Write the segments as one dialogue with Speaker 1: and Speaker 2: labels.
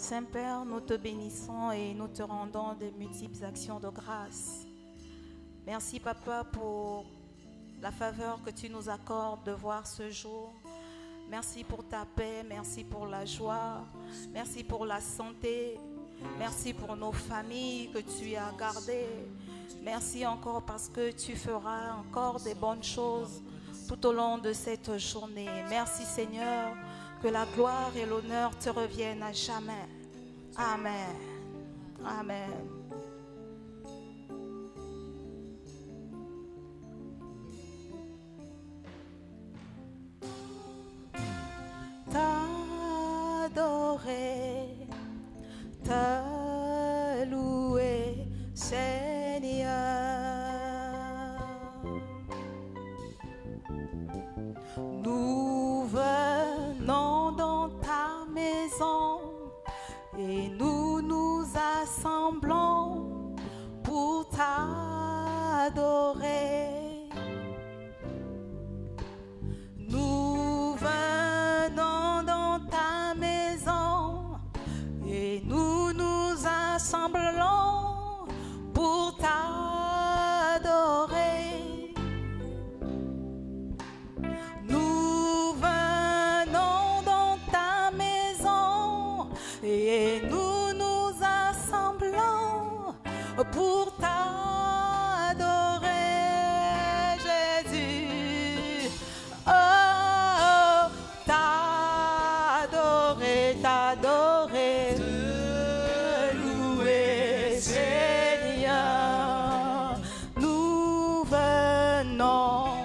Speaker 1: Saint-Père, nous te bénissons et nous te rendons des multiples actions de grâce. Merci, Papa, pour la faveur que tu nous accordes de voir ce jour. Merci pour ta paix, merci pour la joie, merci pour la santé, merci pour nos familles que tu as gardées. Merci encore parce que tu feras encore des bonnes choses tout au long de cette journée. Merci, Seigneur, que la gloire et l'honneur te reviennent à jamais. Amen. Amen. T'adorer, te louer, Seigneur. Nous venons dans ta maison et nous nous assemblons pour t'adorer. Nous venons dans ta maison et nous nous assemblons pour t'adorer. Nous venons dans ta maison et nous nous assemblons pour t'adorer, Jésus. Oh, t'adorer, t'adorer, te louer, Seigneur. Nous venons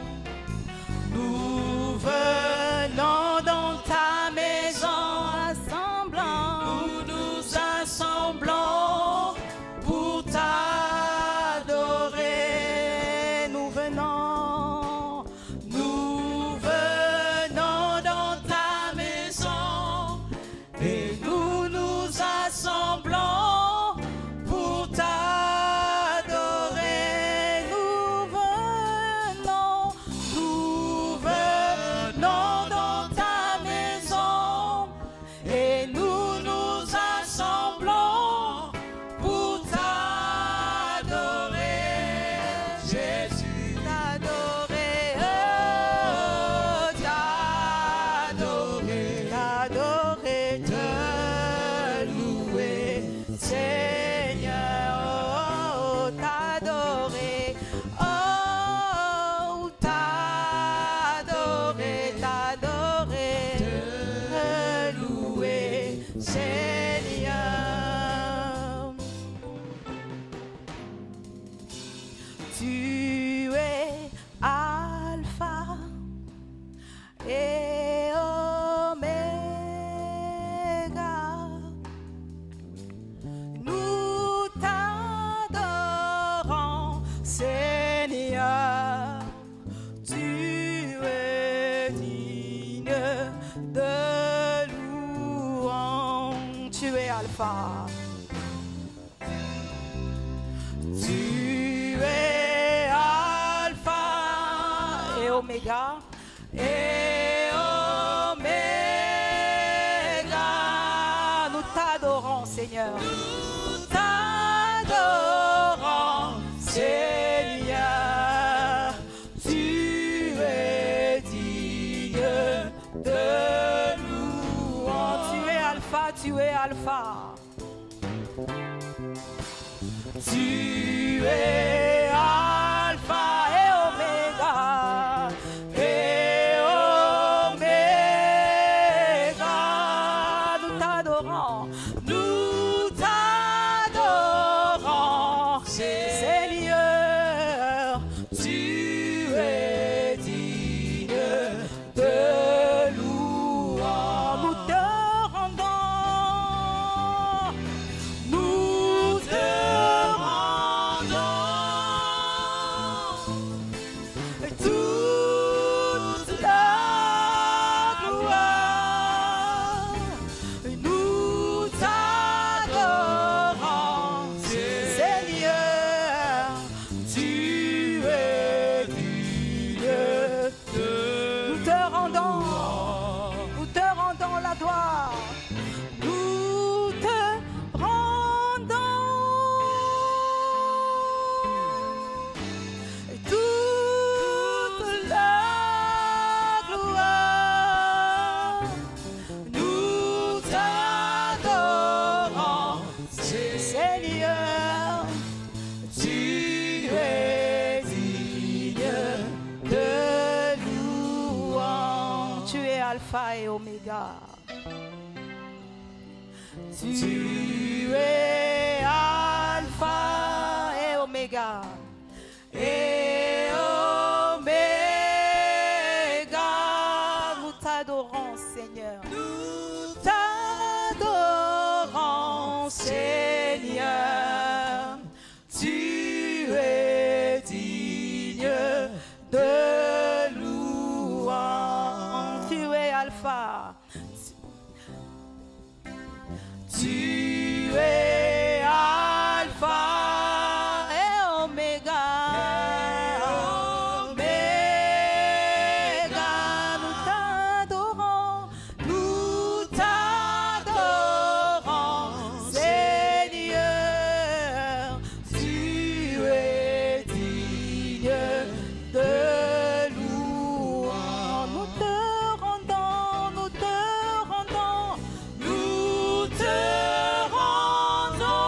Speaker 1: dans ta maison, nous nous assemblons pour t'adorer. Nous venons dans ta maison et nous nous assemblons pour t'adorer. Nous venons dans ta maison et nous nous assemblons pour t'adorer, Jésus, t'adorer, oh, t'adorer, t'adorer, te louer, Seigneur, oh, t'adorer, oh, t'adorer, t'adorer, te louer, Seigneur. Tu es Alpha et Oméga. Nous t'adorons, Seigneur. Tu es digne de louange. Tu es Alpha. Tu es Alpha et Oméga. Et Oméga. Nous t'adorons, Seigneur. Nous t'adorons, Seigneur. Tu es digne de louange. Tu es Alpha, tu es Alpha. Tu es Alpha et Oméga. Et Oméga. Nous t'adorons. Nous t'adorons, Seigneur. Tu es digne de louange. Nous te rendons. Nous te rendons toute la gloire. Nous t'adorons. Alpha. Tu es Alpha et Oméga. Et Oméga. Nous t'adorons, Seigneur. Nous t'adorons, Seigneur. Tu es digne de louange. Tu es Alpha. Tu es Alpha et Oméga. Oméga. Nous t'adorons, Seigneur. Tu es digne de louange. Nous te rendons, nous te rendons, nous te rendons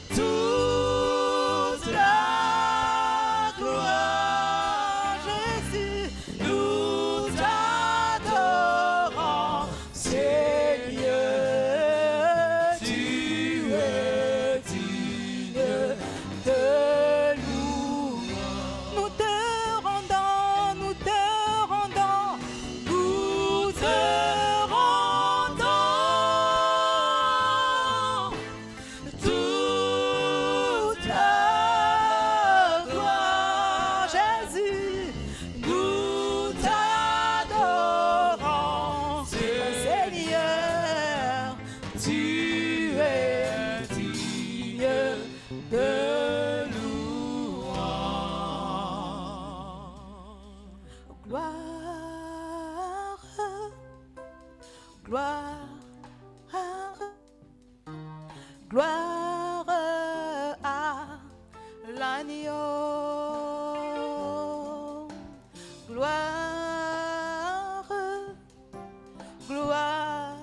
Speaker 1: toute la gloire, Jésus. Nous t'adorons, Seigneur. Tu es digne de louange. Nous te rendons, nous te rendons, nous te rendons toute la gloire, Jésus. Nous t'adorons, Seigneur. Tu es digne de louange. Gloire, gloire, gloire à l'agneau. Gloire, gloire,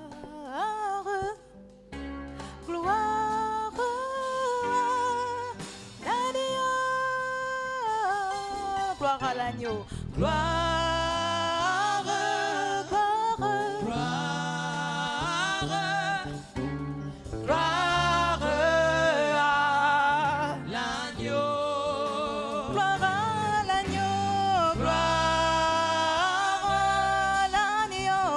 Speaker 1: gloire à l'agneau. Gloire à l'agneau. Gloire, gloire à l'agneau. Gloire à l'agneau. Gloire à l'agneau.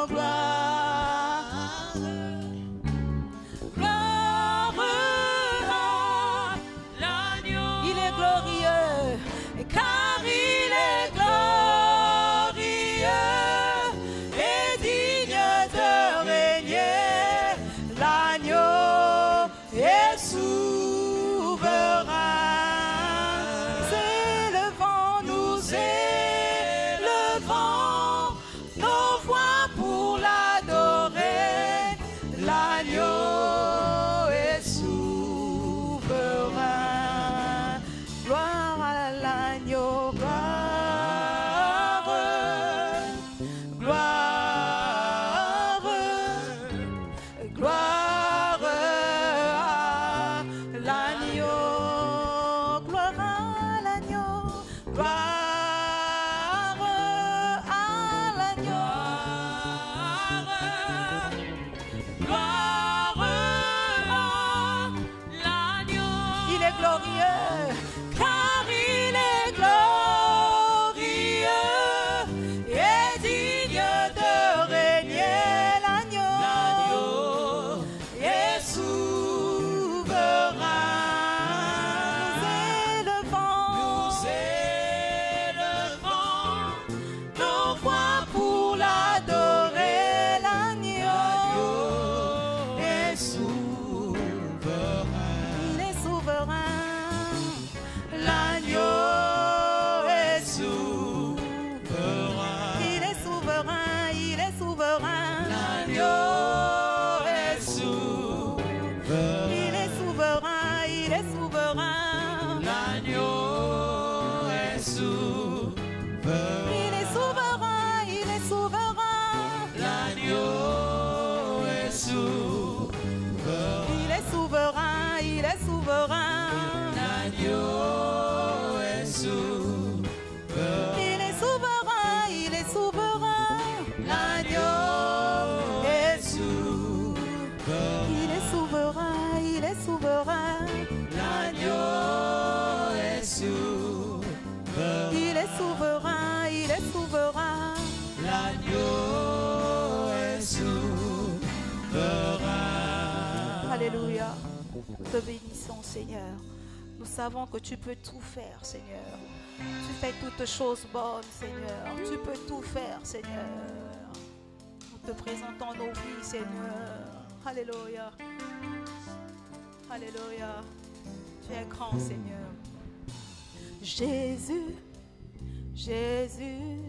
Speaker 1: Gloire à l'agneau. Il est glorieux, car il est glorieux. Alléluia. Nous te bénissons, Seigneur. Nous savons que tu peux tout faire, Seigneur. Tu fais toutes choses bonnes, Seigneur. Tu peux tout faire, Seigneur. Nous te présentons nos vies, Seigneur. Alléluia. Alléluia. Tu es grand, Seigneur. Jésus, Jésus,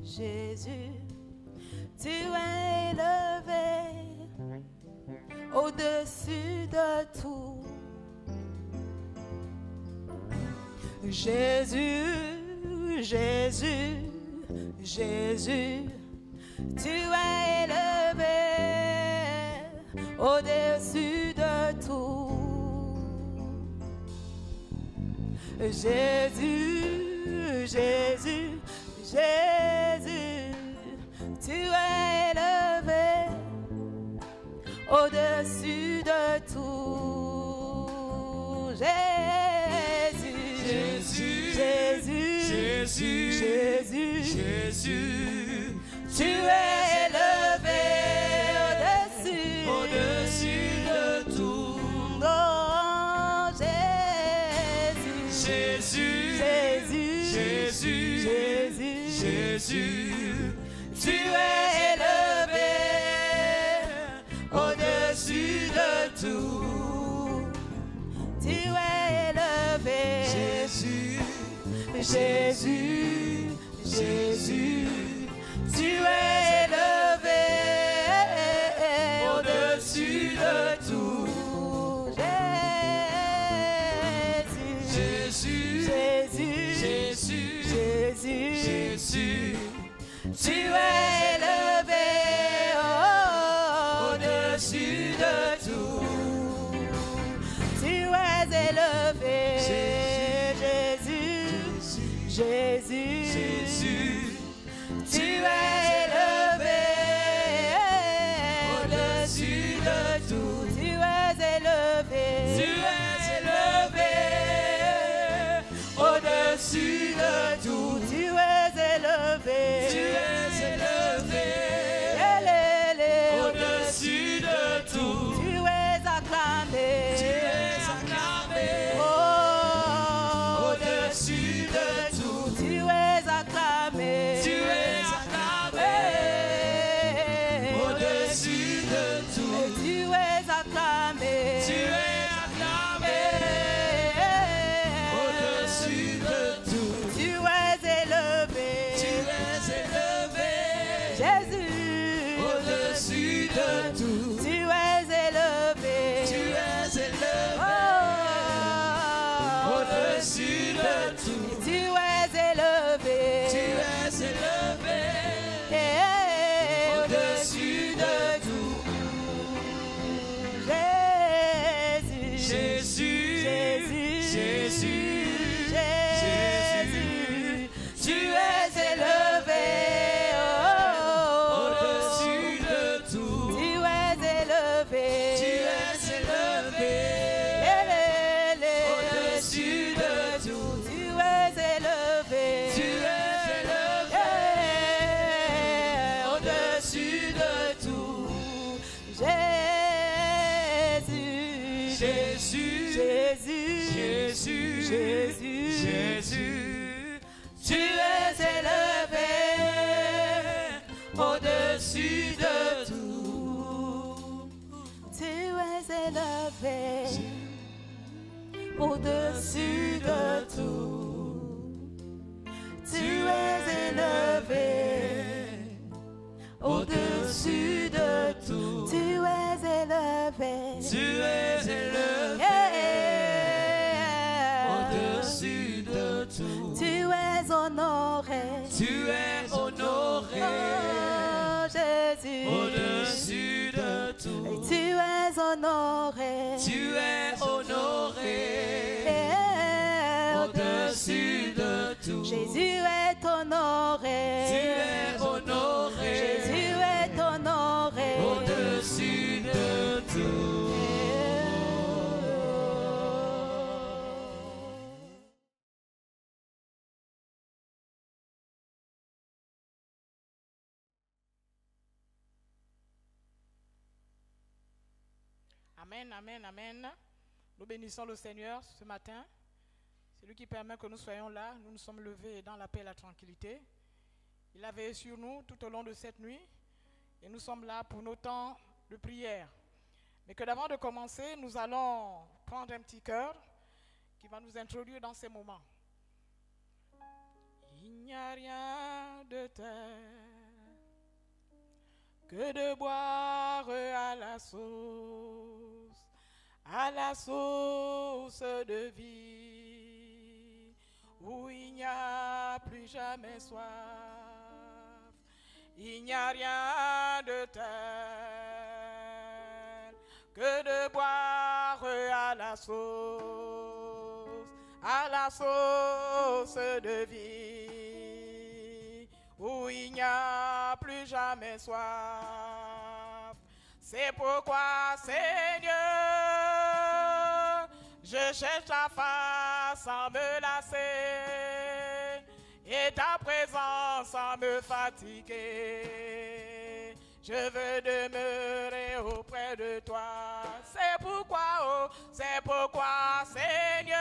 Speaker 1: Jésus, tu es élevé au-dessus de tout. Jésus, Jésus, Jésus, tu es élevé au-dessus de tout. Jésus, Jésus, Jésus, tu es élevé au-dessus de tout. Jésus, Jésus, Jésus, Jésus, Jésus, tu es élevé au-dessus de tout. Oh, Jésus, Jésus, Jésus, Jésus, Jésus, tu es élevé au-dessus de tout. Tu es élevé, Jésus, Jésus, Jésus, tu es élevé au-dessus de tout. Jésus, Jésus, Jésus, Jésus, Jésus, tu es élevé au-dessus de tout. Tu es élevé, Jésus, Jésus, Jésus, tu es élevé au-dessus de tout. Tu es élevé, au-dessus de tout. Tu es élevé, au-dessus de tout. Tu es acclamé, oh, au-dessus de tout. Tu es acclamé, au-dessus de tout. Tu es acclamé, au-dessus de tout. Tu es élevé, Jésus, au-dessus de tout. Tu es élevé, oh, au-dessus de tout. Tu es élevé, au-dessus de tout. Jésus, Jésus, Jésus, Jésus, tu es élevé au-dessus de tout. Tu es élevé, au-dessus de tout. Tu es élevé, au-dessus de tout. Jésus, Jésus, Jésus, Jésus, Jésus, tu es élevé au-dessus de tout. Tu es élevé au-dessus de tout. Tu es élevé au-dessus de tout. Tu es élevé, au-dessus de tout. Tu es honoré, oh, Jésus,
Speaker 2: au-dessus de tout.
Speaker 1: Tu es honoré,
Speaker 3: Amen, amen, amen. Nous bénissons le Seigneur ce matin. C'est lui qui permet que nous soyons là. Nous nous sommes levés dans la paix et la tranquillité. Il a veillé sur nous tout au long de cette nuit. Et nous sommes là pour nos temps de prière. Mais que d'avant de commencer, nous allons prendre un petit cœur qui va nous introduire dans ces moments. Il n'y a rien de tel que de boire à la source de vie, où il n'y a plus jamais soif. Il n'y a rien de tel que de boire à la source de vie, où il n'y a plus jamais soif. C'est pourquoi, Seigneur, je cherche ta face sans me lasser, et ta présence sans me fatiguer. Je veux demeurer auprès de toi. C'est pourquoi, Seigneur,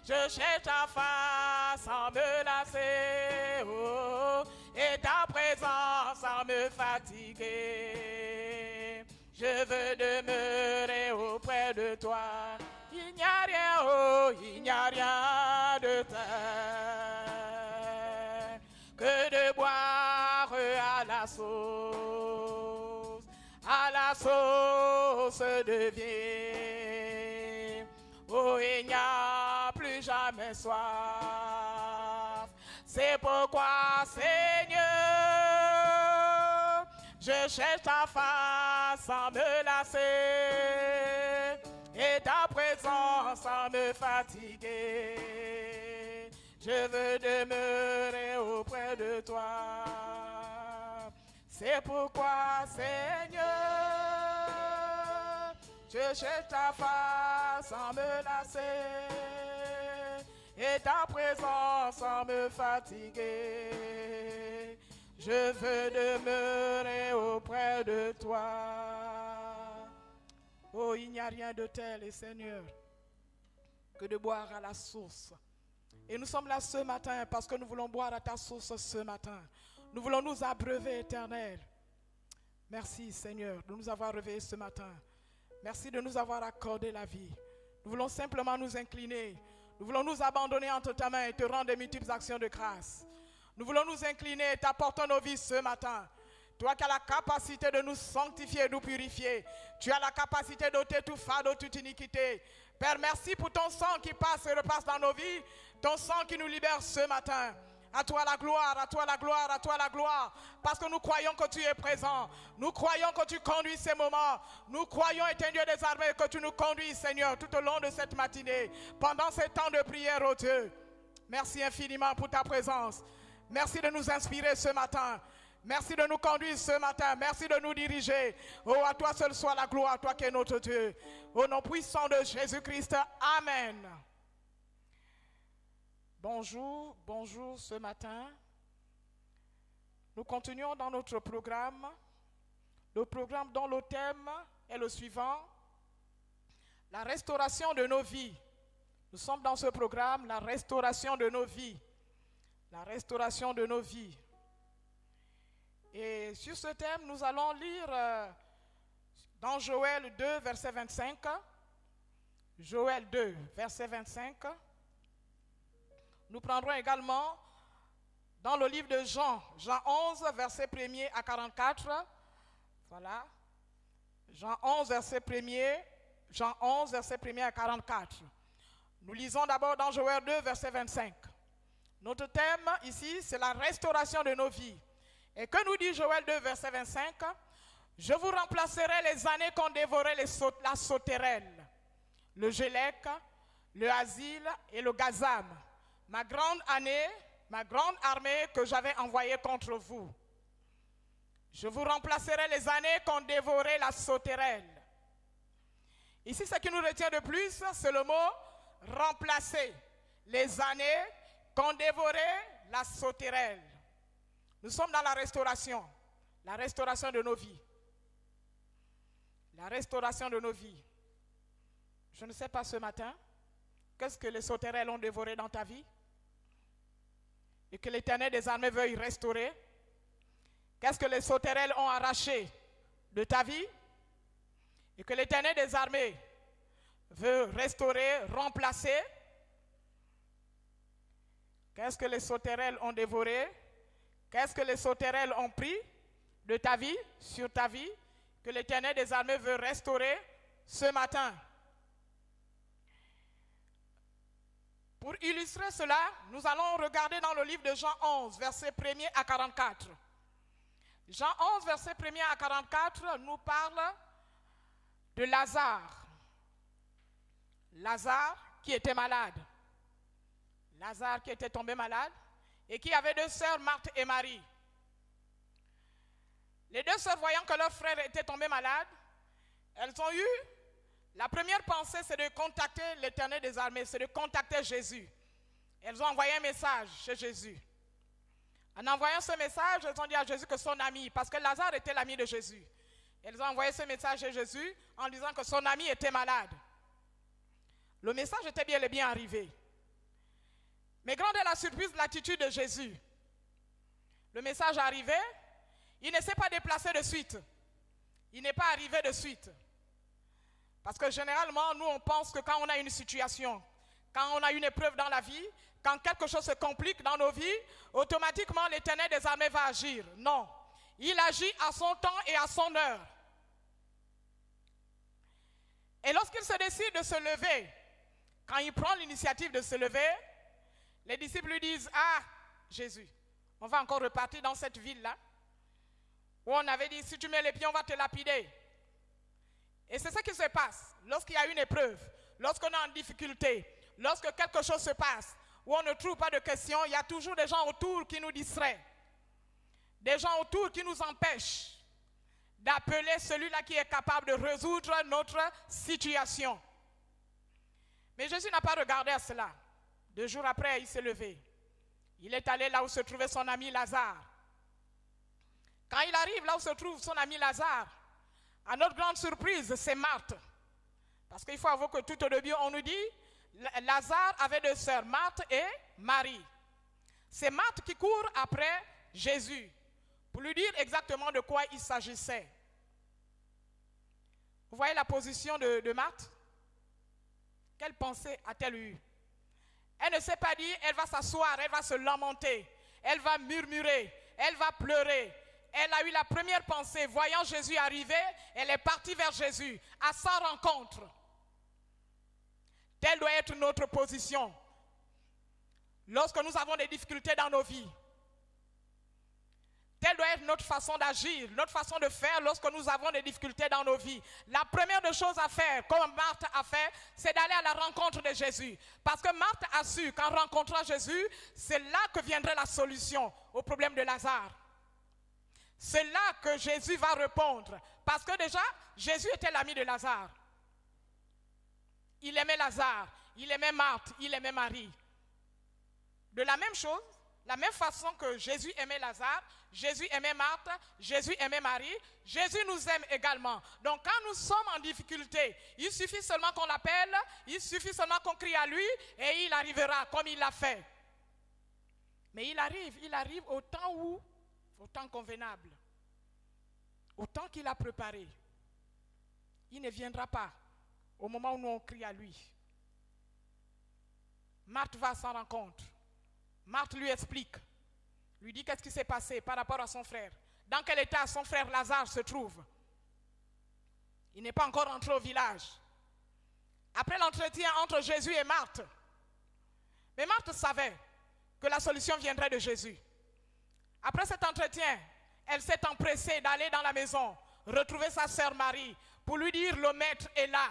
Speaker 3: je cherche ta face sans me lasser, et ta présence sans me fatiguer. Je veux demeurer auprès de toi. Il n'y a rien de tel que de boire à la source de vie. Oh, il n'y a plus jamais soif. C'est pourquoi, Seigneur, je cherche ta face sans me lasser, et ta présence sans me fatiguer. Je veux demeurer auprès de toi. C'est pourquoi, Seigneur, je cherche ta face sans me lasser, et ta présence sans me fatiguer. Je veux demeurer auprès de toi. Oh, il n'y a rien de tel, Seigneur, que de boire à la source. Et nous sommes là ce matin parce que nous voulons boire à ta source ce matin. Nous voulons nous abreuver, Éternel. Merci, Seigneur, de nous avoir réveillés ce matin. Merci de nous avoir accordé la vie. Nous voulons simplement nous incliner. Nous voulons nous abandonner entre ta main et te rendre des multiples actions de grâce. Nous voulons nous incliner et t'apporter nos vies ce matin. Toi qui as la capacité de nous sanctifier et de nous purifier. Tu as la capacité d'ôter tout fardeau, toute iniquité. Père, merci pour ton sang qui passe et repasse dans nos vies. Ton sang qui nous libère ce matin. À toi la gloire, à toi la gloire, à toi la gloire. Parce que nous croyons que tu es présent. Nous croyons que tu conduis ces moments. Nous croyons, éternel Dieu des armées, que tu nous conduis, Seigneur, tout au long de cette matinée. Pendant ces temps de prière, oh Dieu. Merci infiniment pour ta présence. Merci de nous inspirer ce matin. Merci de nous conduire ce matin. Merci de nous diriger. Oh, à toi seul soit la gloire, toi qui es notre Dieu. Au nom puissant de Jésus-Christ. Amen. Bonjour, bonjour ce matin. Nous continuons dans notre programme. Le programme dont le thème est le suivant. La restauration de nos vies. Nous sommes dans ce programme, la restauration de nos vies. La restauration de nos vies. Et sur ce thème, nous allons lire dans Joël 2, verset 25. Joël 2, verset 25. Nous prendrons également dans le livre de Jean, Jean 11, verset 1er à 44. Voilà. Jean 11, verset 1er à 44. Nous lisons d'abord dans Joël 2, verset 25. Notre thème ici, c'est la restauration de nos vies. Et que nous dit Joël 2, verset 25? Je vous remplacerai les années qu'ont dévoré la sauterelle, le gélec, le asile et le gazam. Ma grande armée que j'avais envoyée contre vous. Je vous remplacerai les années qu'ont dévoré la sauterelle. Ici, ce qui nous retient de plus, c'est le mot remplacer. Les années qu'ont dévoré la sauterelle. Nous sommes dans la restauration de nos vies. la restauration de nos vies. Je ne sais pas ce matin, qu'est-ce que les sauterelles ont dévoré dans ta vie? Et que l'Éternel des armées veuille restaurer. Qu'est-ce que les sauterelles ont arraché de ta vie? Et que l'Éternel des armées veut restaurer, remplacer. Qu'est-ce que les sauterelles ont dévoré? Qu'est-ce que les sauterelles ont pris de ta vie, sur ta vie, que l'Éternel des armées veut restaurer ce matin? Pour illustrer cela, nous allons regarder dans le livre de Jean 11, versets 1er à 44. Jean 11, versets 1er à 44, nous parle de Lazare. Lazare qui était malade. Lazare qui était tombé malade et qui avait deux sœurs, Marthe et Marie. Les deux sœurs, voyant que leur frère était tombé malade, elles ont eu, la première pensée, c'est de contacter l'Éternel des armées, c'est de contacter Jésus. Elles ont envoyé un message chez Jésus. En envoyant ce message, elles ont dit à Jésus que son ami, parce que Lazare était l'ami de Jésus, elles ont envoyé ce message chez Jésus en disant que son ami était malade. Le message était bien et bien arrivé. Mais grande est la surprise de l'attitude de Jésus. Le message est arrivé, il ne s'est pas déplacé de suite. Il n'est pas arrivé de suite. Parce que généralement, nous on pense que quand on a une situation, quand on a une épreuve dans la vie, quand quelque chose se complique dans nos vies, automatiquement l'Éternel des armées va agir. Non, il agit à son temps et à son heure. Et lorsqu'il se décide de se lever, quand il prend l'initiative de se lever, les disciples lui disent, ah, Jésus, on va encore repartir dans cette ville-là, où on avait dit, si tu mets les pieds, on va te lapider. Et c'est ce qui se passe lorsqu'il y a une épreuve, lorsqu'on est en difficulté, lorsque quelque chose se passe, où on ne trouve pas de questions, il y a toujours des gens autour qui nous distraient, des gens autour qui nous empêchent d'appeler celui-là qui est capable de résoudre notre situation. Mais Jésus n'a pas regardé à cela. 2 jours après, il s'est levé. Il est allé là où se trouvait son ami Lazare. Quand il arrive là où se trouve son ami Lazare, à notre grande surprise, c'est Marthe. Parce qu'il faut avouer que tout au début, on nous dit, Lazare avait deux sœurs, Marthe et Marie. C'est Marthe qui court après Jésus, pour lui dire exactement de quoi il s'agissait. Vous voyez la position de Marthe? Quelle pensée a-t-elle eue? Elle ne s'est pas dit, elle va s'asseoir, elle va se lamenter, elle va murmurer, elle va pleurer. Elle a eu la première pensée, voyant Jésus arriver, elle est partie vers Jésus, à sa rencontre. Telle doit être notre position. Lorsque nous avons des difficultés dans nos vies, telle doit être notre façon d'agir, notre façon de faire lorsque nous avons des difficultés dans nos vies. La première des choses à faire, comme Marthe a fait, c'est d'aller à la rencontre de Jésus. Parce que Marthe a su qu'en rencontrant Jésus, c'est là que viendrait la solution au problème de Lazare. C'est là que Jésus va répondre. Parce que déjà, Jésus était l'ami de Lazare. Il aimait Lazare, il aimait Marthe, il aimait Marie. De la même chose, la même façon que Jésus aimait Lazare, Jésus aimait Marthe, Jésus aimait Marie, Jésus nous aime également. Donc quand nous sommes en difficulté, il suffit seulement qu'on l'appelle, il suffit seulement qu'on crie à lui et il arrivera comme il l'a fait. Mais il arrive au temps convenable, au temps qu'il a préparé. Il ne viendra pas au moment où nous on crie à lui. Marthe va à sa rencontre. Marthe lui explique, lui dit qu'est-ce qui s'est passé par rapport à son frère. Dans quel état son frère Lazare se trouve. Il n'est pas encore rentré au village. Après l'entretien entre Jésus et Marthe, mais Marthe savait que la solution viendrait de Jésus. Après cet entretien, elle s'est empressée d'aller dans la maison, retrouver sa sœur Marie, pour lui dire le maître est là.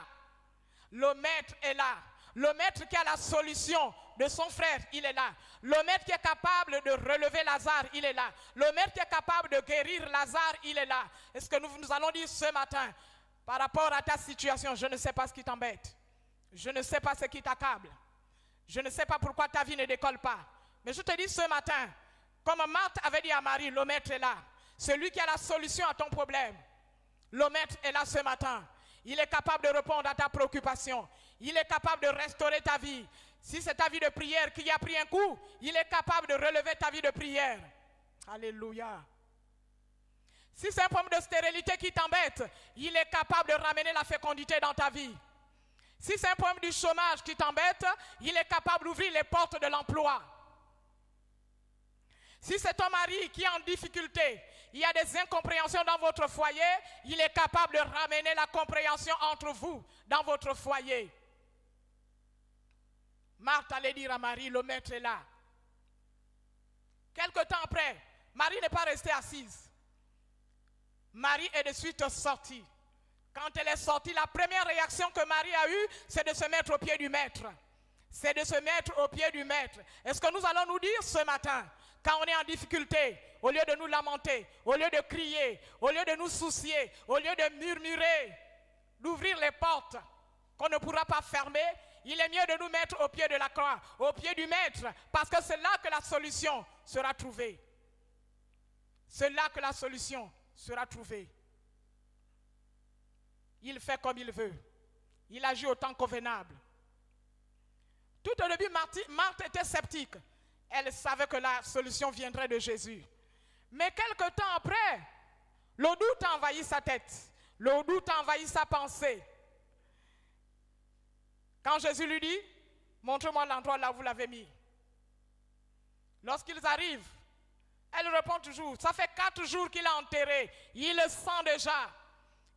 Speaker 3: Le maître est là. Le maître qui a la solution de son frère, il est là. Le maître qui est capable de relever Lazare, il est là. Le maître qui est capable de guérir Lazare, il est là. Est-ce que nous allons dire ce matin, par rapport à ta situation, je ne sais pas ce qui t'embête. Je ne sais pas ce qui t'accable. Je ne sais pas pourquoi ta vie ne décolle pas. Mais je te dis ce matin, comme Marthe avait dit à Marie, le maître est là. Celui qui a la solution à ton problème. Le maître est là ce matin. il est capable de répondre à ta préoccupation. Il est capable de restaurer ta vie. Si c'est ta vie de prière qui a pris un coup, il est capable de relever ta vie de prière. Alléluia. Si c'est un problème de stérilité qui t'embête, il est capable de ramener la fécondité dans ta vie. Si c'est un problème du chômage qui t'embête, il est capable d'ouvrir les portes de l'emploi. Si c'est ton mari qui est en difficulté, il y a des incompréhensions dans votre foyer, il est capable de ramener la compréhension entre vous dans votre foyer. Marthe allait dire à Marie, le maître est là. Quelque temps après, Marie n'est pas restée assise. Marie est de suite sortie. Quand elle est sortie, la première réaction que Marie a eue, c'est de se mettre au pied du maître. C'est de se mettre au pied du maître. Est-ce que nous allons nous dire ce matin, quand on est en difficulté, au lieu de nous lamenter, au lieu de crier, au lieu de nous soucier, au lieu de murmurer, d'ouvrir les portes qu'on ne pourra pas fermer, il est mieux de nous mettre au pied de la croix, au pied du maître, parce que c'est là que la solution sera trouvée. C'est là que la solution sera trouvée. Il fait comme il veut. Il agit au temps convenable. Tout au début, Marthe était sceptique. Elle savait que la solution viendrait de Jésus. Mais quelque temps après, le doute a envahi sa tête. Le doute a envahi sa pensée. Quand Jésus lui dit, montre-moi l'endroit là où vous l'avez mis. Lorsqu'ils arrivent, elle répond toujours, ça fait 4 jours qu'il a enterré. Il le sent déjà.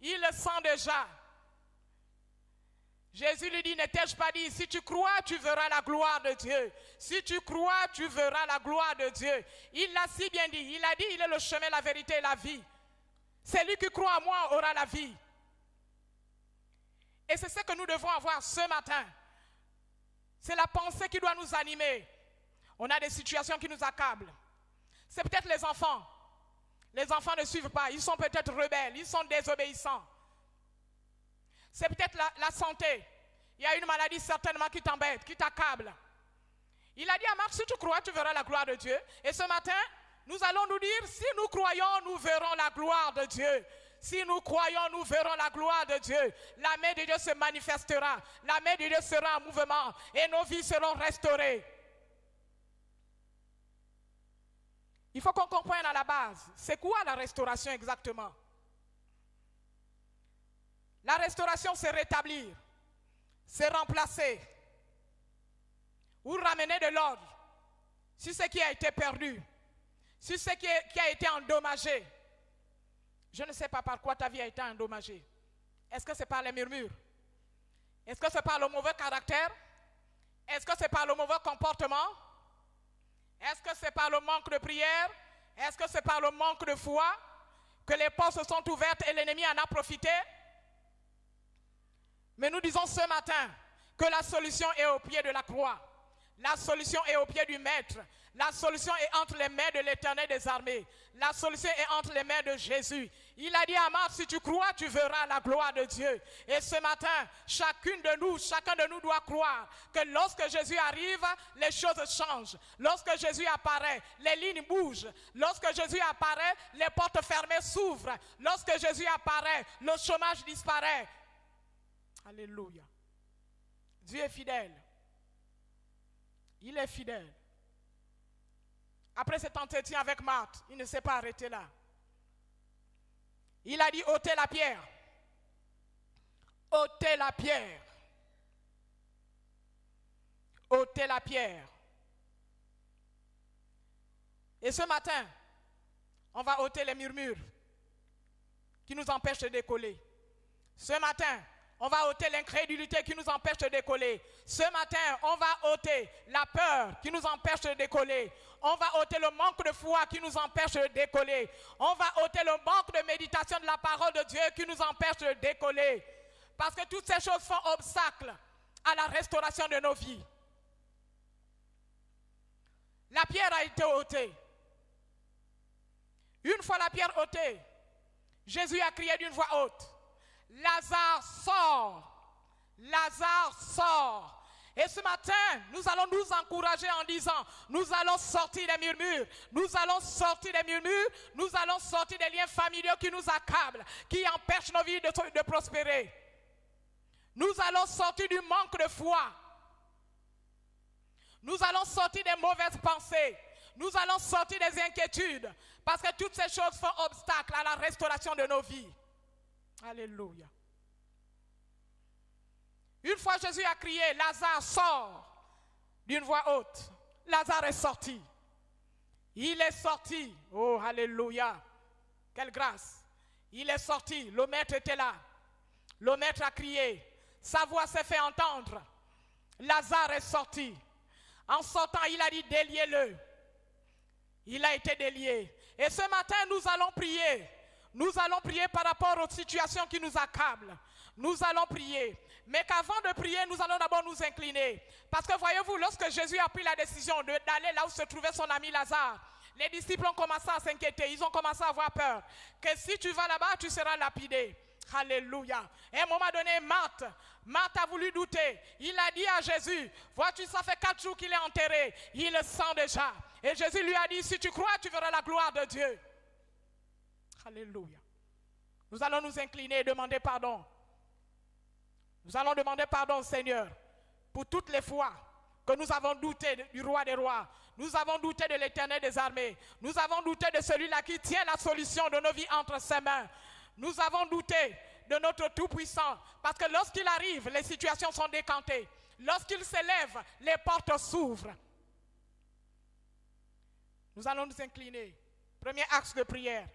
Speaker 3: Il le sent déjà. Jésus lui dit, ne t'ai-je pas dit, si tu crois, tu verras la gloire de Dieu. Si tu crois, tu verras la gloire de Dieu. Il l'a si bien dit. Il a dit, il est le chemin, la vérité et la vie. Celui qui croit en moi aura la vie. Et c'est ce que nous devons avoir ce matin. C'est la pensée qui doit nous animer. On a des situations qui nous accablent. C'est peut-être les enfants. Les enfants ne suivent pas. Ils sont peut-être rebelles. Ils sont désobéissants. C'est peut-être la santé. Il y a une maladie certainement qui t'embête, qui t'accable. Il a dit à Marc, si tu crois, tu verras la gloire de Dieu. Et ce matin, nous allons nous dire, si nous croyons, nous verrons la gloire de Dieu. Si nous croyons, nous verrons la gloire de Dieu. La main de Dieu se manifestera. La main de Dieu sera en mouvement. Et nos vies seront restaurées. Il faut qu'on comprenne à la base, c'est quoi la restauration exactement? La restauration, c'est rétablir, c'est remplacer, ou ramener de l'ordre sur ce qui a été perdu, sur ce qui a été endommagé. Je ne sais pas par quoi ta vie a été endommagée. Est-ce que c'est par les murmures? Est-ce que c'est par le mauvais caractère? Est-ce que c'est par le mauvais comportement? Est-ce que c'est par le manque de prière? Est-ce que c'est par le manque de foi que les portes se sont ouvertes et l'ennemi en a profité? Mais nous disons ce matin que la solution est au pied de la croix. La solution est au pied du Maître. La solution est entre les mains de l'Éternel des armées. La solution est entre les mains de Jésus. Il a dit à Marthe, si tu crois, tu verras la gloire de Dieu. Et ce matin, chacun de nous doit croire que lorsque Jésus arrive, les choses changent. Lorsque Jésus apparaît, les lignes bougent. Lorsque Jésus apparaît, les portes fermées s'ouvrent. Lorsque Jésus apparaît, le chômage disparaît. Alléluia. Dieu est fidèle. Il est fidèle. Après cet entretien avec Marthe, il ne s'est pas arrêté là. Il a dit, ôtez la pierre. Ôtez la pierre. Ôtez la pierre. Et ce matin, on va ôter les murmures qui nous empêchent de décoller. Ce matin, on va ôter l'incrédulité qui nous empêche de décoller. Ce matin, on va ôter la peur qui nous empêche de décoller. On va ôter le manque de foi qui nous empêche de décoller. On va ôter le manque de méditation de la parole de Dieu qui nous empêche de décoller. Parce que toutes ces choses font obstacle à la restauration de nos vies. La pierre a été ôtée. Une fois la pierre ôtée, Jésus a crié d'une voix haute. Lazare sort, Lazare sort. Et ce matin, nous allons nous encourager en disant, nous allons sortir des murmures, nous allons sortir des murmures, nous allons sortir des liens familiaux qui nous accablent, qui empêchent nos vies de prospérer. Nous allons sortir du manque de foi. Nous allons sortir des mauvaises pensées. Nous allons sortir des inquiétudes. Parce que toutes ces choses font obstacle à la restauration de nos vies. Alléluia. Une fois Jésus a crié, Lazare sort, d'une voix haute. Lazare est sorti. Il est sorti. Oh, alléluia. Quelle grâce. Il est sorti. Le maître était là. Le maître a crié. Sa voix s'est fait entendre. Lazare est sorti. En sortant, il a dit, déliez-le. Il a été délié. Et ce matin, nous allons prier. Nous allons prier par rapport aux situations qui nous accablent. Nous allons prier. Mais qu'avant de prier, nous allons d'abord nous incliner. Parce que voyez-vous, lorsque Jésus a pris la décision d'aller là où se trouvait son ami Lazare, les disciples ont commencé à s'inquiéter. Ils ont commencé à avoir peur. Que si tu vas là-bas, tu seras lapidé. Alléluia. Et à un moment donné, Marthe a voulu douter. Il a dit à Jésus, vois-tu, ça fait 4 jours qu'il est enterré. Il le sent déjà. Et Jésus lui a dit, si tu crois, tu verras la gloire de Dieu. Alléluia. Nous allons nous incliner et demander pardon. Nous allons demander pardon au Seigneur pour toutes les fois que nous avons douté du roi des rois. Nous avons douté de l'Éternel des armées. Nous avons douté de celui-là qui tient la solution de nos vies entre ses mains. Nous avons douté de notre Tout-Puissant parce que lorsqu'il arrive, les situations sont décantées. Lorsqu'il s'élève, les portes s'ouvrent. Nous allons nous incliner. Premier axe de prière,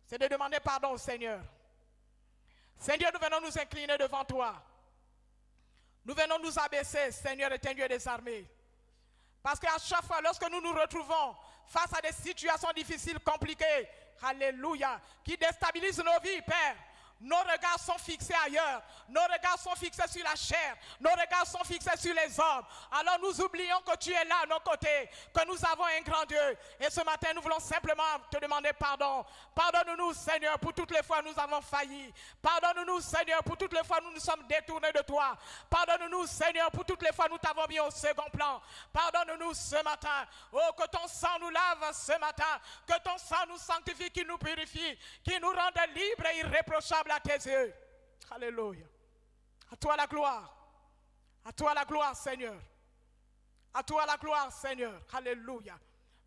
Speaker 3: c'est de demander pardon au Seigneur. Seigneur, nous venons nous incliner devant toi. Nous venons nous abaisser, Seigneur éternel des armées. Parce qu'à chaque fois, lorsque nous nous retrouvons face à des situations difficiles, compliquées, alléluia, qui déstabilisent nos vies, Père, nos regards sont fixés ailleurs. Nos regards sont fixés sur la chair. Nos regards sont fixés sur les hommes. Alors nous oublions que tu es là à nos côtés, que nous avons un grand Dieu. Et ce matin, nous voulons simplement te demander pardon. Pardonne-nous, Seigneur, pour toutes les fois où nous avons failli. Pardonne-nous, Seigneur, pour toutes les fois où nous nous sommes détournés de toi. Pardonne-nous, Seigneur, pour toutes les fois où nous t'avons mis au second plan. Pardonne-nous ce matin. Oh, que ton sang nous lave ce matin. Que ton sang nous sanctifie, qui nous purifie, qui nous rende libres et irréprochables à tes yeux. Alléluia. À toi la gloire. À toi la gloire, Seigneur. À toi la gloire, Seigneur. Alléluia.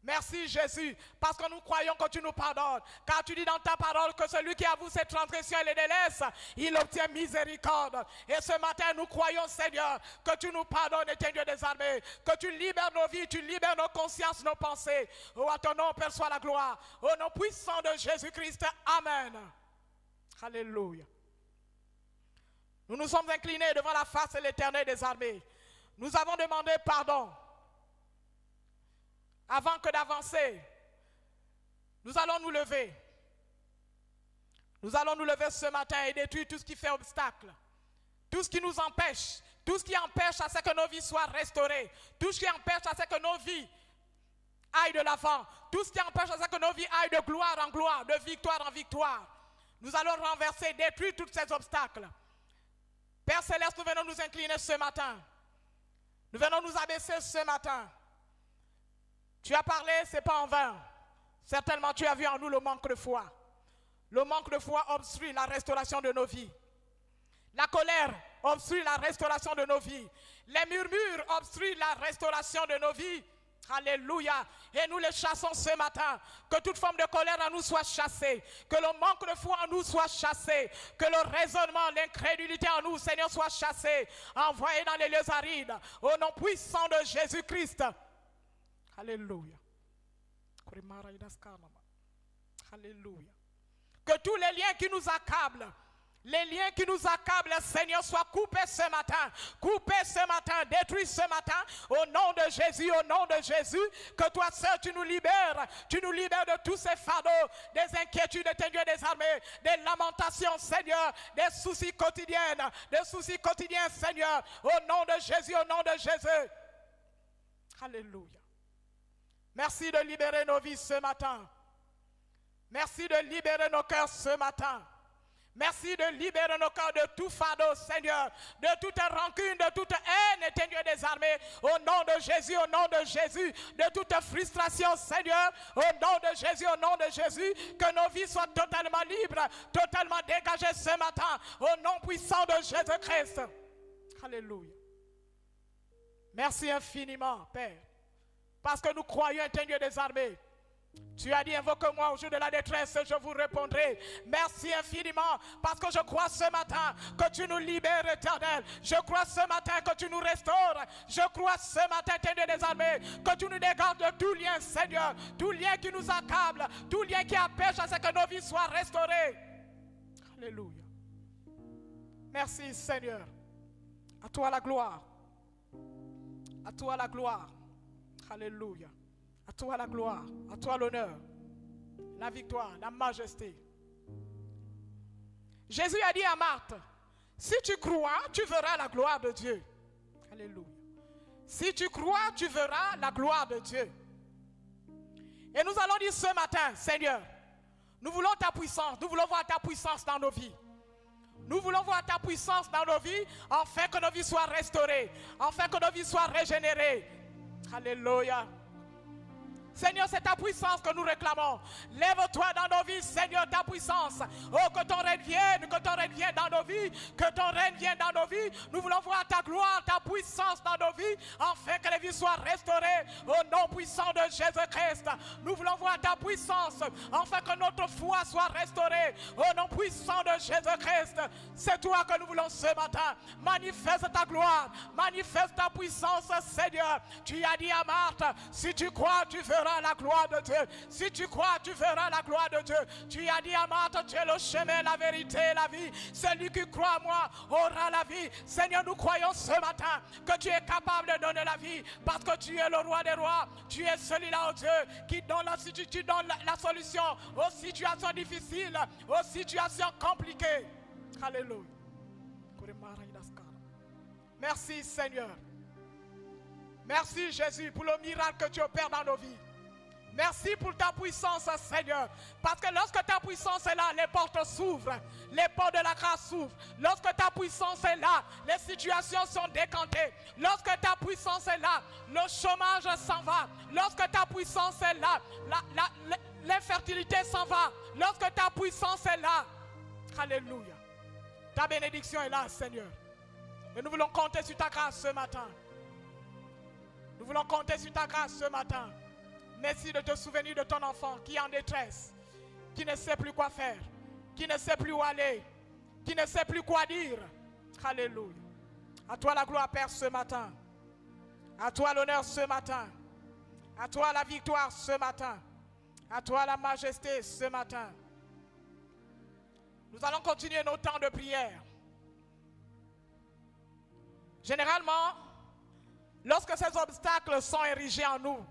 Speaker 3: Merci Jésus, parce que nous croyons que tu nous pardonnes. Car tu dis dans ta parole que celui qui avoue ses transgressions et les délaisse, il obtient miséricorde. Et ce matin, nous croyons, Seigneur, que tu nous pardonnes, éternel des armées, que tu libères nos vies, tu libères nos consciences, nos pensées. Oh, à ton nom, perçois la gloire. Au nom puissant de Jésus-Christ. Amen. Alléluia. Nous nous sommes inclinés devant la face de l'Éternel des armées. Nous avons demandé pardon. Avant que d'avancer, nous allons nous lever. Nous allons nous lever ce matin et détruire tout ce qui fait obstacle. Tout ce qui nous empêche. Tout ce qui empêche à ce que nos vies soient restaurées. Tout ce qui empêche à ce que nos vies aillent de l'avant. Tout ce qui empêche à ce que nos vies aillent de gloire en gloire, de victoire en victoire. Nous allons renverser, détruire tous ces obstacles. Père Céleste, nous venons nous incliner ce matin. Nous venons nous abaisser ce matin. Tu as parlé, ce n'est pas en vain. Certainement, tu as vu en nous le manque de foi. Le manque de foi obstrue la restauration de nos vies. La colère obstrue la restauration de nos vies. Les murmures obstruent la restauration de nos vies. Alléluia. Et nous les chassons ce matin. Que toute forme de colère en nous soit chassée. Que le manque de foi en nous soit chassé. Que le raisonnement, l'incrédulité en nous, Seigneur, soit chassé. Envoyé dans les lieux arides. Au nom puissant de Jésus-Christ. Alléluia. Alléluia. Que tous les liens qui nous accablent, Seigneur, soient coupés ce matin. Coupés ce matin, détruits ce matin. Au nom de Jésus, au nom de Jésus. Que toi seul, tu nous libères. Tu nous libères de tous ces fardeaux, des inquiétudes, des armées, des lamentations, Seigneur, des soucis quotidiens, Seigneur. Au nom de Jésus, au nom de Jésus. Alléluia. Merci de libérer nos vies ce matin. Merci de libérer nos cœurs ce matin. Merci de libérer nos cœurs de tout fardeau, Seigneur, de toute rancune, de toute haine, éteigneur des armées, au nom de Jésus, au nom de Jésus, de toute frustration, Seigneur, au nom de Jésus, au nom de Jésus, que nos vies soient totalement libres, totalement dégagées ce matin, au nom puissant de Jésus-Christ. Alléluia. Merci infiniment, Père, parce que nous croyons, éteigneur des armées. Tu as dit, invoque-moi au jour de la détresse, je vous répondrai. Merci infiniment, parce que je crois ce matin que tu nous libères, Éternel. Je crois ce matin que tu nous restaures. Je crois ce matin, Éternel des armées, que tu nous dégages de tout lien, Seigneur. Tout lien qui nous accable, tout lien qui empêche à ce que nos vies soient restaurées. Alléluia. Merci, Seigneur. À toi la gloire. À toi la gloire. Alléluia. À toi la gloire, à toi l'honneur, la victoire, la majesté. Jésus a dit à Marthe, si tu crois, tu verras la gloire de Dieu. Alléluia. Si tu crois, tu verras la gloire de Dieu. Et nous allons dire ce matin, Seigneur, nous voulons ta puissance, nous voulons voir ta puissance dans nos vies. Nous voulons voir ta puissance dans nos vies, afin que nos vies soient restaurées, afin que nos vies soient régénérées. Alléluia. Seigneur, c'est ta puissance que nous réclamons. Lève-toi dans nos vies, Seigneur, ta puissance. Oh, que ton règne vienne dans nos vies, que ton règne vienne dans nos vies. Nous voulons voir ta gloire, ta puissance dans nos vies, afin que les vies soient restaurées au nom puissant de Jésus-Christ. Nous voulons voir ta puissance, afin que notre foi soit restaurée au nom puissant de Jésus-Christ. C'est toi que nous voulons ce matin. Manifeste ta gloire, manifeste ta puissance, Seigneur. Tu as dit à Marthe, si tu crois, tu verras la gloire de Dieu. Si tu crois, tu verras la gloire de Dieu. Tu as dit à Marthe, tu es le chemin, la vérité et la vie. Celui qui croit à moi aura la vie. Seigneur, nous croyons ce matin que tu es capable de donner la vie, parce que tu es le roi des rois. Tu es celui-là, oh Dieu, qui donne la solution aux situations difficiles, aux situations compliquées. Alléluia. Merci, Seigneur. Merci, Jésus, pour le miracle que tu opères dans nos vies. Merci pour ta puissance, Seigneur. Parce que lorsque ta puissance est là, les portes s'ouvrent. Les portes de la grâce s'ouvrent. Lorsque ta puissance est là, les situations sont décantées. Lorsque ta puissance est là, le chômage s'en va. Lorsque ta puissance est là, l'infertilité s'en va. Lorsque ta puissance est là, alléluia. Ta bénédiction est là, Seigneur. Et nous voulons compter sur ta grâce ce matin. Nous voulons compter sur ta grâce ce matin. Merci de te souvenir de ton enfant qui est en détresse, qui ne sait plus quoi faire, qui ne sait plus où aller, qui ne sait plus quoi dire. Alléluia. À toi la gloire, Père, ce matin. À toi l'honneur ce matin. À toi la victoire ce matin. À toi la majesté ce matin. Nous allons continuer nos temps de prière. Généralement, lorsque ces obstacles sont érigés en nous,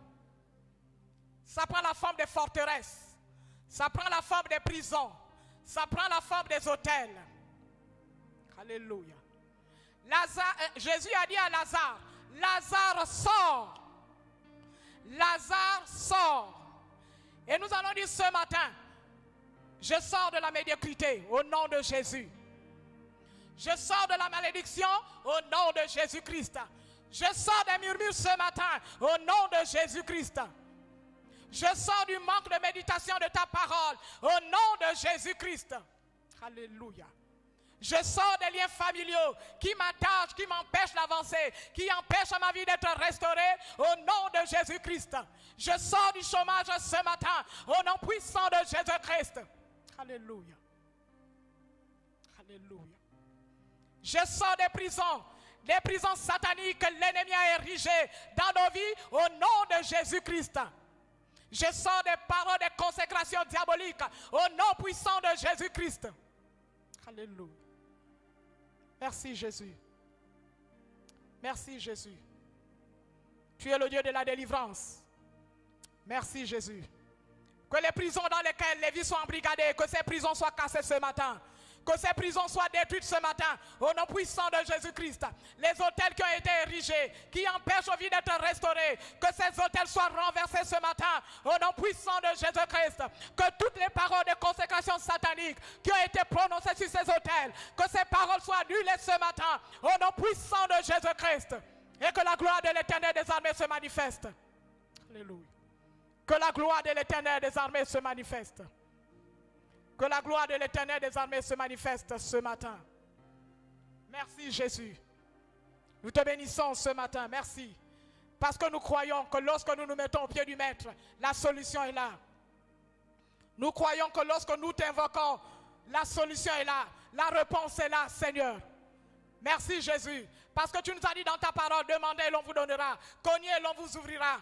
Speaker 3: ça prend la forme des forteresses, ça prend la forme des prisons, ça prend la forme des hôtels. Alléluia. Jésus a dit à Lazare, Lazare sort. Lazare sort. Et nous allons dire ce matin, je sors de la médiocrité au nom de Jésus. Je sors de la malédiction au nom de Jésus-Christ. Je sors des murmures ce matin au nom de Jésus-Christ. Je sors du manque de méditation de ta parole au nom de Jésus-Christ. Alléluia. Je sors des liens familiaux qui m'attachent, qui m'empêchent d'avancer, qui empêchent ma vie d'être restaurée au nom de Jésus-Christ. Je sors du chômage ce matin au nom puissant de Jésus-Christ. Alléluia. Alléluia. Je sors des prisons sataniques que l'ennemi a érigées dans nos vies au nom de Jésus-Christ. Je sors des paroles de consécration diabolique au nom puissant de Jésus-Christ. Alléluia. Merci Jésus. Merci Jésus. Tu es le Dieu de la délivrance. Merci Jésus. Que les prisons dans lesquelles les vies sont embrigadées, que ces prisons soient cassées ce matin. Que ces prisons soient détruites ce matin. Au nom puissant de Jésus-Christ. Les hôtels qui ont été érigés, qui empêchent aux vies d'être restaurées. Que ces hôtels soient renversés ce matin. Au nom puissant de Jésus-Christ. Que toutes les paroles de consécration satanique qui ont été prononcées sur ces hôtels, que ces paroles soient annulées ce matin. Au nom puissant de Jésus-Christ. Et que la gloire de l'Éternel des armées se manifeste. Alléluia. Que la gloire de l'Éternel des armées se manifeste. Que la gloire de l'Éternel des armées se manifeste ce matin. Merci Jésus. Nous te bénissons ce matin. Merci. Parce que nous croyons que lorsque nous nous mettons au pied du Maître, la solution est là. Nous croyons que lorsque nous t'invoquons, la solution est là. La réponse est là, Seigneur. Merci Jésus. Parce que tu nous as dit dans ta parole, demandez et l'on vous donnera. Cognez et l'on vous ouvrira.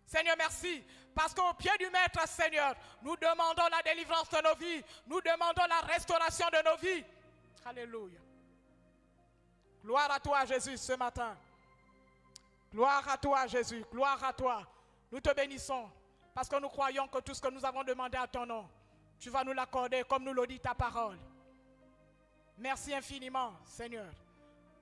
Speaker 3: Seigneur, merci. Parce qu'au pied du Maître, Seigneur, nous demandons la délivrance de nos vies. Nous demandons la restauration de nos vies. Alléluia. Gloire à toi, Jésus, ce matin. Gloire à toi, Jésus. Gloire à toi. Nous te bénissons. Parce que nous croyons que tout ce que nous avons demandé à ton nom, tu vas nous l'accorder comme nous le dit ta parole. Merci infiniment, Seigneur.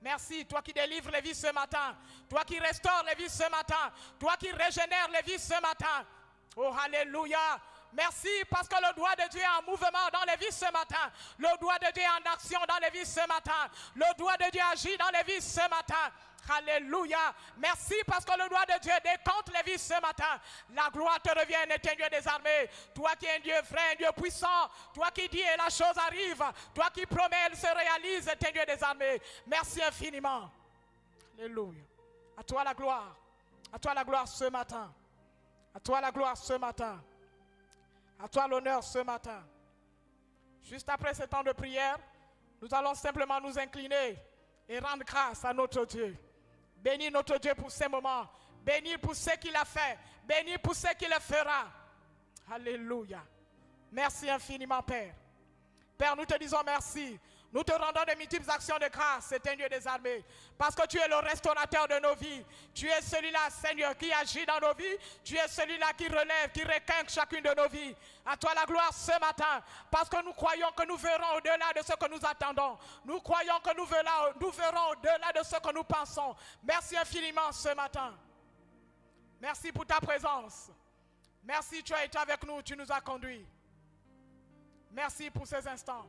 Speaker 3: Merci, toi qui délivres les vies ce matin. Toi qui restaures les vies ce matin. Toi qui régénères les vies ce matin. Oh, alléluia. Merci parce que le doigt de Dieu est en mouvement dans les vies ce matin. Le doigt de Dieu est en action dans les vies ce matin. Le doigt de Dieu agit dans les vies ce matin. Alléluia. Merci parce que le doigt de Dieu décompte les vies ce matin. La gloire te revient, éternel Dieu des armées. Toi qui es un Dieu vrai, un Dieu puissant. Toi qui dis et la chose arrive. Toi qui promets, elle se réalise, éternel Dieu des armées. Merci infiniment. Alléluia. À toi la gloire. À toi la gloire ce matin. À toi la gloire ce matin. À toi l'honneur ce matin. Juste après ce temps de prière, nous allons simplement nous incliner et rendre grâce à notre Dieu. Bénis notre Dieu pour ces moments. Bénis pour ce qu'il a fait. Bénis pour ce qu'il fera. Alléluia. Merci infiniment, Père. Père, nous te disons merci. Nous te rendons de multiples actions de grâce, c'est Dieu des armées. Parce que tu es le restaurateur de nos vies. Tu es celui-là, Seigneur, qui agit dans nos vies. Tu es celui-là qui relève, qui requinque chacune de nos vies. À toi la gloire ce matin. Parce que nous croyons que nous verrons au-delà de ce que nous attendons. Nous croyons que nous verrons au-delà de ce que nous pensons. Merci infiniment ce matin. Merci pour ta présence. Merci, tu as été avec nous, tu nous as conduits. Merci pour ces instants.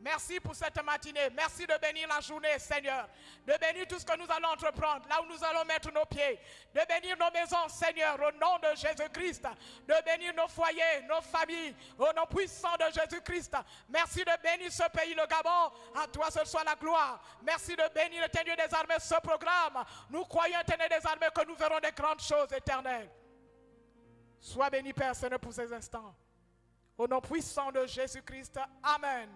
Speaker 3: Merci pour cette matinée. Merci de bénir la journée, Seigneur. De bénir tout ce que nous allons entreprendre, là où nous allons mettre nos pieds. De bénir nos maisons, Seigneur, au nom de Jésus-Christ. De bénir nos foyers, nos familles, au nom puissant de Jésus-Christ. Merci de bénir ce pays, le Gabon. À toi seul soit la gloire. Merci de bénir, éternel des armées, ce programme. Nous croyons, éternel des armées, que nous verrons des grandes choses éternelles. Sois béni, Père, Seigneur, pour ces instants. Au nom puissant de Jésus-Christ. Amen.